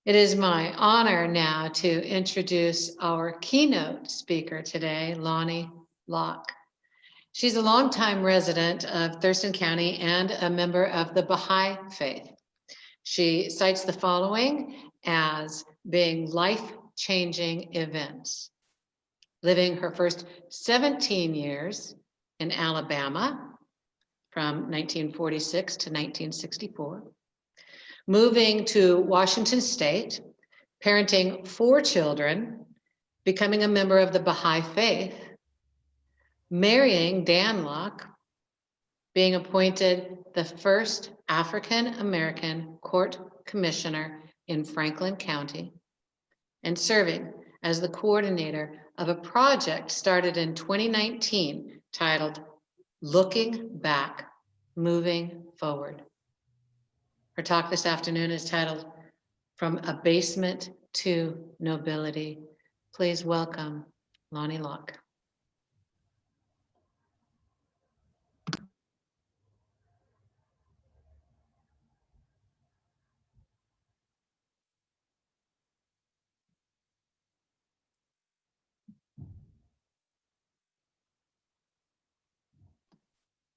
It is my honor now to introduce our keynote speaker today, Lonnie Locke. She's a longtime resident of Thurston County and a member of the Baha'i faith. She cites the following as being life-changing events: living her first 17 years in Alabama from 1946 to 1964, moving to Washington State, parenting 4 children, becoming a member of the Baha'i faith, marrying Dan Locke, being appointed the first African-American court commissioner in Franklin County, and serving as the coordinator of a project started in 2019 titled Looking Back, Moving Forward. Her talk this afternoon is titled From Abasement to Nobility. Please welcome Lonnie Locke.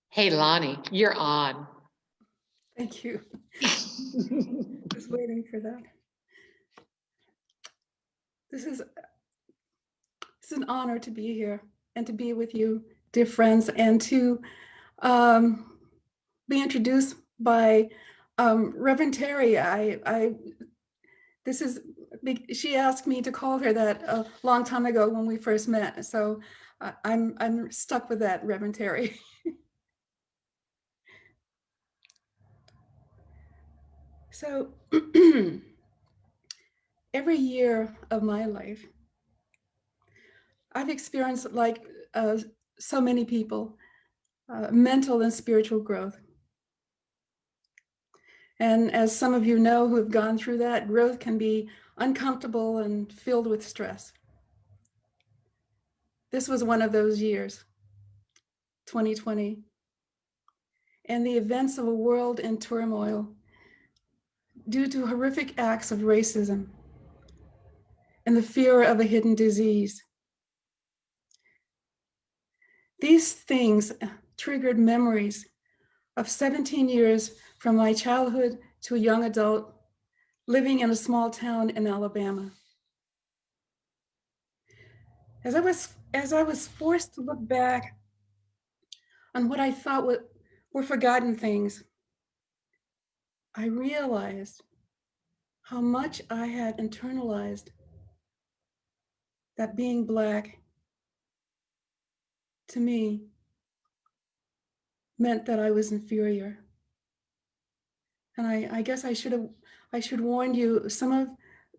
Hey, Lonnie, you're on. Thank you. Just waiting for that. This is an honor to be here and to be with you, dear friends, and to be introduced by Reverend Terry. She asked me to call her that a long time ago when we first met, so I'm stuck with that, Reverend Terry. So every year of my life, I've experienced, like so many people, mental and spiritual growth. And as some of you know who have gone through that, growth can be uncomfortable and filled with stress. This was one of those years, 2020, and the events of a world in turmoil due to horrific acts of racism and the fear of a hidden disease. These things triggered memories of 17 years from my childhood to a young adult living in a small town in Alabama. As I was forced to look back on what I thought were forgotten things, I realized how much I had internalized that being Black to me meant that I was inferior. And I guess I should warn you, some of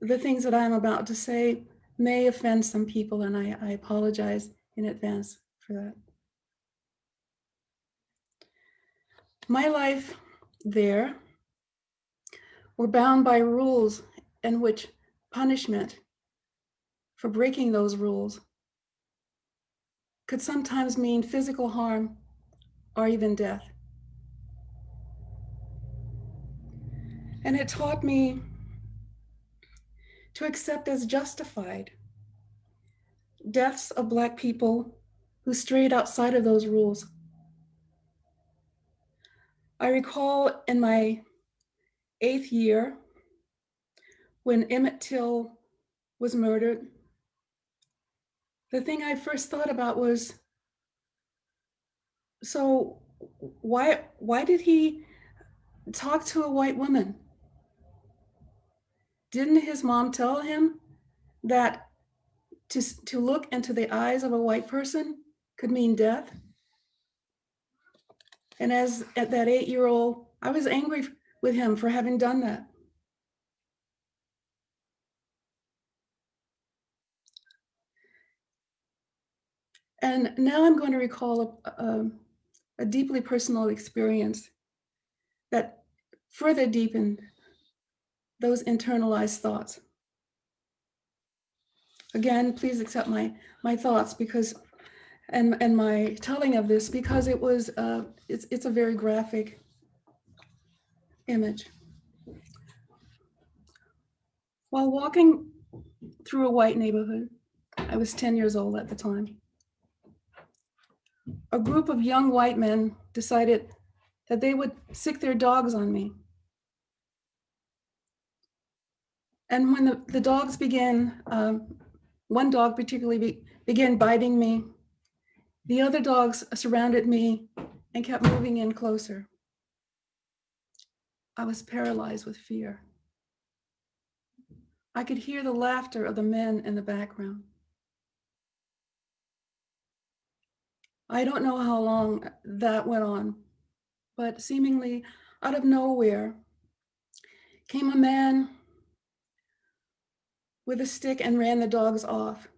the things that I'm about to say may offend some people, and I apologize in advance for that. My life there were bound by rules in which punishment for breaking those rules could sometimes mean physical harm or even death. And it taught me to accept as justified deaths of Black people who strayed outside of those rules. I recall in my 8th year when Emmett Till was murdered, the thing I first thought about was, so why did he talk to a white woman? Didn't his mom tell him that to look into the eyes of a white person could mean death? And as at that 8-year-old, I was angry with him for having done that. And now I'm going to recall a deeply personal experience that further deepened those internalized thoughts. Again, please accept my thoughts because, and my telling of this, because it was, it's a very graphic image. While walking through a white neighborhood, I was 10 years old at the time, a group of young white men decided that they would sick their dogs on me. And when the dogs began, one dog particularly began biting me, the other dogs surrounded me and kept moving in closer. I was paralyzed with fear. I could hear the laughter of the men in the background. I don't know how long that went on, but seemingly out of nowhere came a man with a stick and ran the dogs off.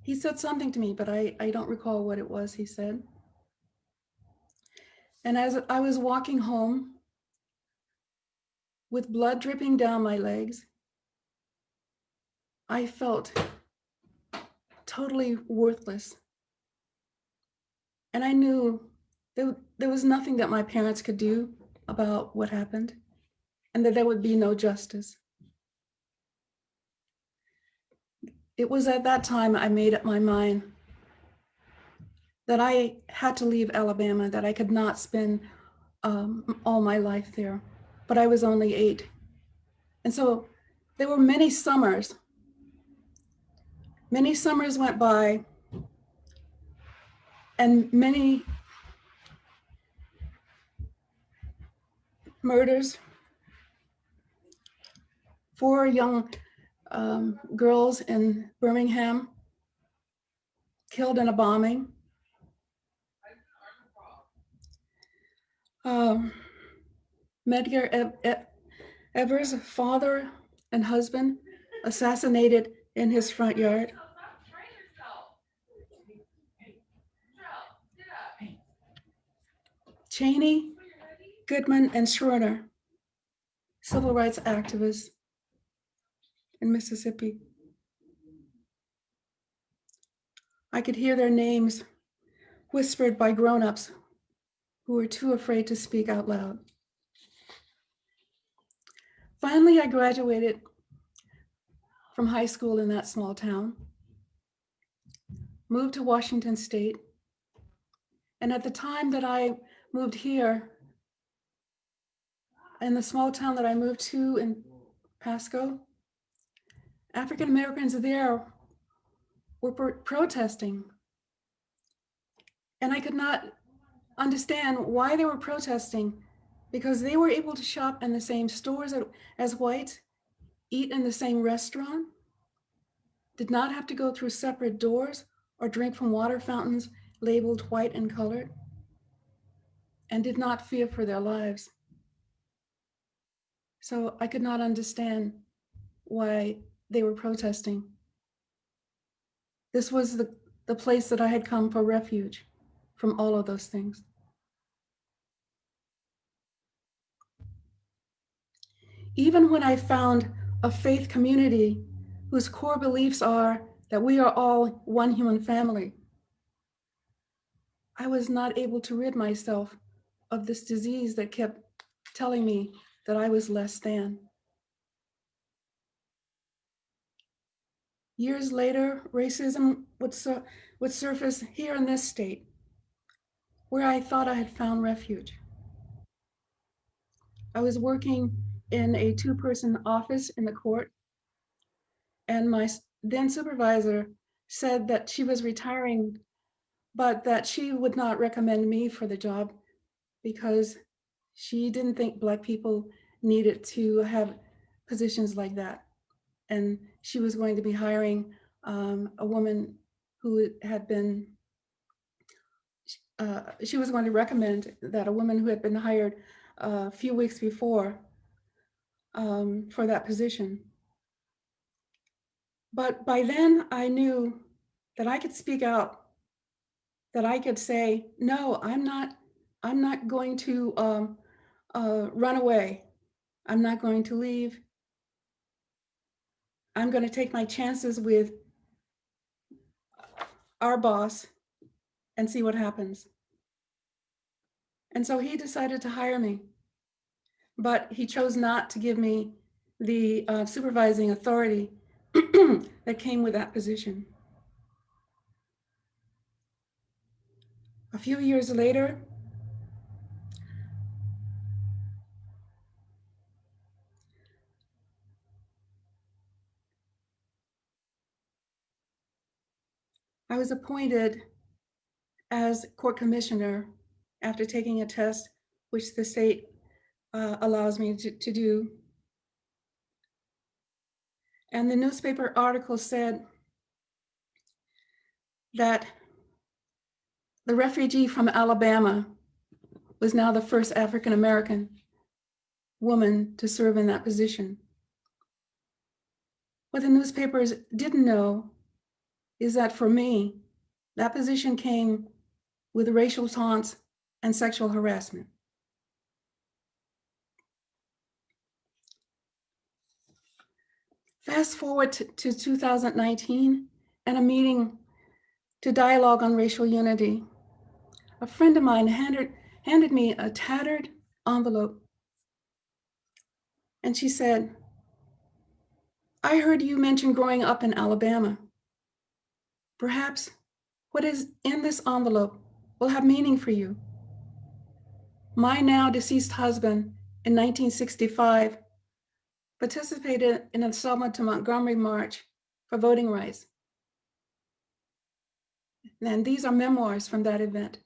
He said something to me, but I don't recall what it was he said. And as I was walking home with blood dripping down my legs, I felt totally worthless. And I knew there was nothing that my parents could do about what happened, and that there would be no justice. It was at that time I made up my mind that I had to leave Alabama, that I could not spend all my life there, but I was only 8. And so there were many summers went by, and many murders. 4 young girls in Birmingham killed in a bombing. Medgar Evers' father and husband assassinated in his front yard. Cheney, Goodman, and Schroeder, civil rights activists in Mississippi. I could hear their names whispered by grown-ups who were too afraid to speak out loud. Finally, I graduated from high school in that small town, moved to Washington State, and at the time that I moved here, in the small town that I moved to in Pasco, African Americans there were protesting. And I could not understand why they were protesting, because they were able to shop in the same stores as whites, eat in the same restaurant, did not have to go through separate doors or drink from water fountains labeled white and colored, and did not fear for their lives. So I could not understand why they were protesting. This was the place that I had come for refuge from all of those things. Even when I found a faith community whose core beliefs are that we are all one human family, I was not able to rid myself of this disease that kept telling me that I was less than. Years later, racism would surface here in this state, where I thought I had found refuge. I was working in a 2-person office in the court, and my then supervisor said that she was retiring, but that she would not recommend me for the job because she didn't think Black people needed to have positions like that. And she was going to be hiring a woman who had been, she was going to recommend that a woman who had been hired a few weeks before for that position. But by then I knew that I could speak out, that I could say, no, I'm not going to run away. I'm not going to leave. I'm going to take my chances with our boss and see what happens. And so he decided to hire me, but he chose not to give me the supervising authority that came with that position. A few years later, I was appointed as court commissioner after taking a test, which the state allows me to do. And the newspaper article said that the refugee from Alabama was now the first African-American woman to serve in that position. What the newspapers didn't know is that for me, that position came with racial taunts and sexual harassment. Fast forward to 2019 and a meeting to dialogue on racial unity. A friend of mine handed me a tattered envelope, and she said, "I heard you mention growing up in Alabama. Perhaps what is in this envelope will have meaning for you. My now deceased husband in 1965 participated in the Selma to Montgomery March for voting rights. And these are memoirs from that event.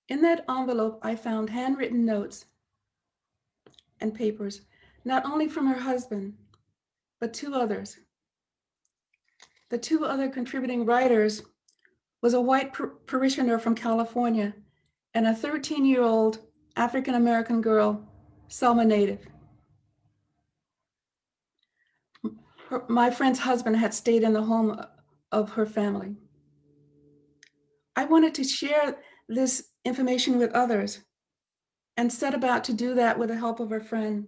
In that envelope, I found handwritten notes and papers, not only from her husband, but two others. The two other contributing writers was a white parishioner from California and a 13-year-old African-American girl, Selma native. My friend's husband had stayed in the home of her family. I wanted to share this information with others and set about to do that with the help of a friend.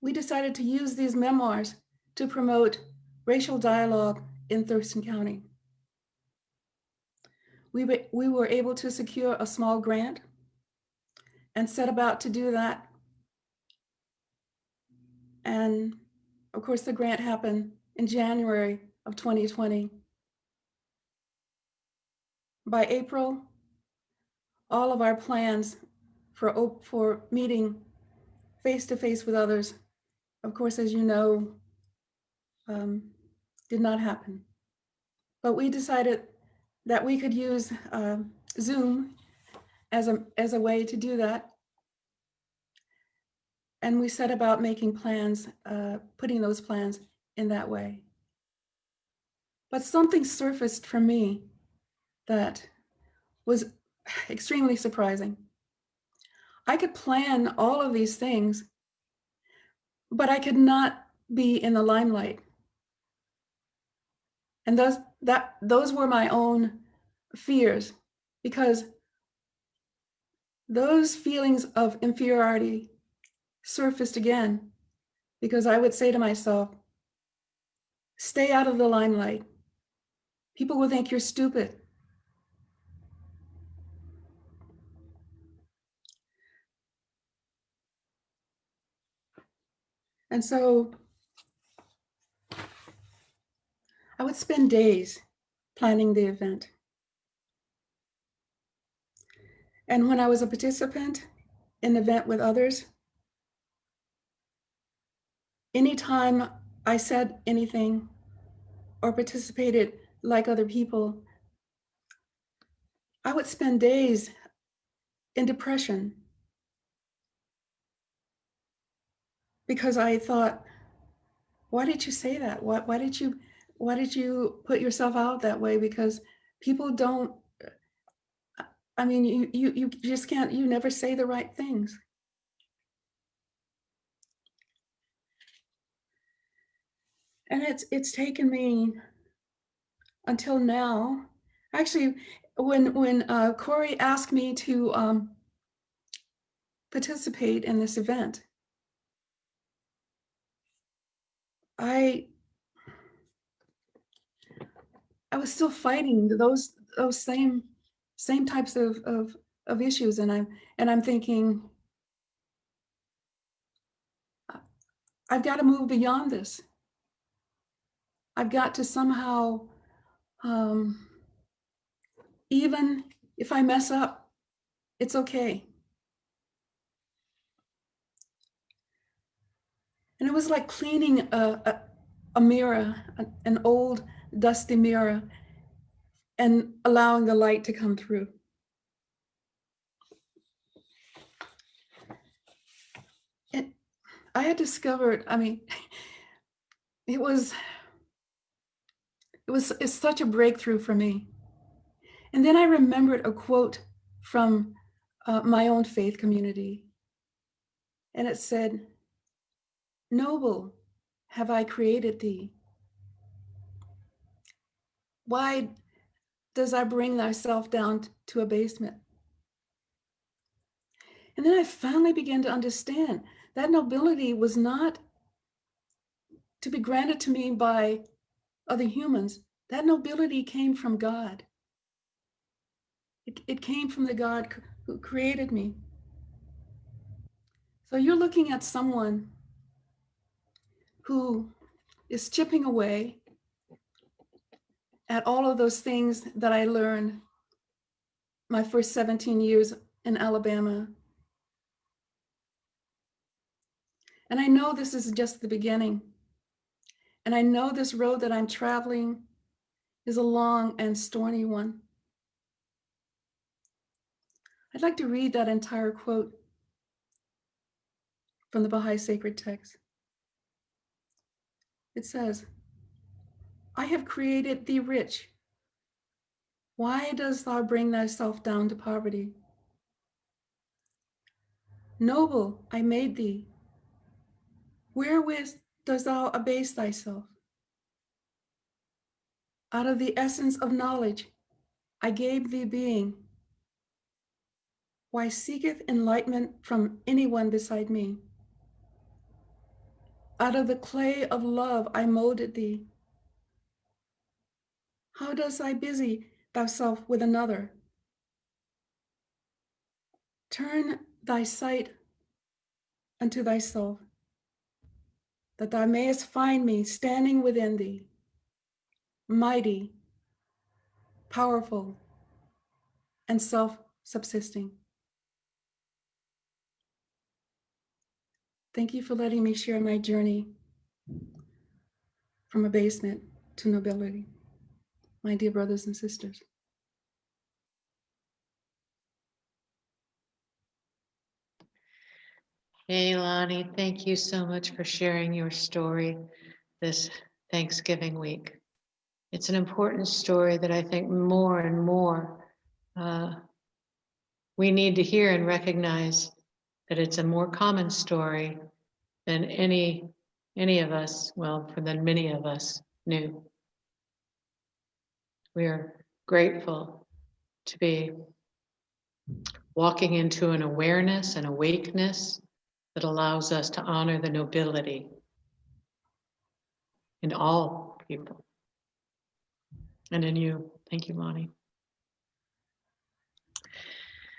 We decided to use these memoirs to promote racial dialogue in Thurston County. We were able to secure a small grant and set about to do that. And of course, the grant happened in January of 2020. By April, all of our plans for meeting face-to-face with others, of course, as you know, did not happen. But we decided that we could use Zoom as a way to do that. And we set about making plans, putting those plans in that way. But something surfaced for me that was extremely surprising. I could plan all of these things, but I could not be in the limelight. And those were my own fears, because those feelings of inferiority surfaced again, because I would say to myself, stay out of the limelight. People will think you're stupid. And so I would spend days planning the event. And when I was a participant in an event with others, anytime I said anything or participated like other people, I would spend days in depression, because I thought, why did you say that? Why did you put yourself out that way? Because people don't, I mean, you just can't, you never say the right things. And it's taken me until now. Actually, when Corey asked me to participate in this event, I was still fighting those same types of issues, and I'm thinking, I've got to move beyond this. I've got to somehow, even if I mess up, it's okay. And it was like cleaning a mirror, an old dusty mirror, and allowing the light to come through. And I had discovered, I mean, it's such a breakthrough for me. And then I remembered a quote from my own faith community. And it said, "Noble have I created thee. Why does I bring thyself down to abasement?" And then I finally began to understand that nobility was not to be granted to me by other humans. That nobility came from God. It came from the God who created me. So you're looking at someone who is chipping away at all of those things that I learned my first 17 years in Alabama. And I know this is just the beginning. And I know this road that I'm traveling is a long and stormy one. I'd like to read that entire quote from the Baha'i sacred text. It says, "I have created thee rich. Why dost thou bring thyself down to poverty? Noble, I made thee. Wherewith dost thou abase thyself? Out of the essence of knowledge, I gave thee being. Why seeketh enlightenment from anyone beside me? Out of the clay of love I molded thee. How dost thou busy thyself with another? Turn thy sight unto thyself, that thou mayest find me standing within thee, mighty, powerful, and self-subsisting." Thank you for letting me share my journey from abasement to nobility, my dear brothers and sisters. Hey, Lonnie, thank you so much for sharing your story this Thanksgiving week. It's an important story that I think more and more we need to hear and recognize that it's a more common story than any of us, well, than many of us knew. We are grateful to be walking into an awareness and awakeness that allows us to honor the nobility in all people and in you. Thank you, Lonnie.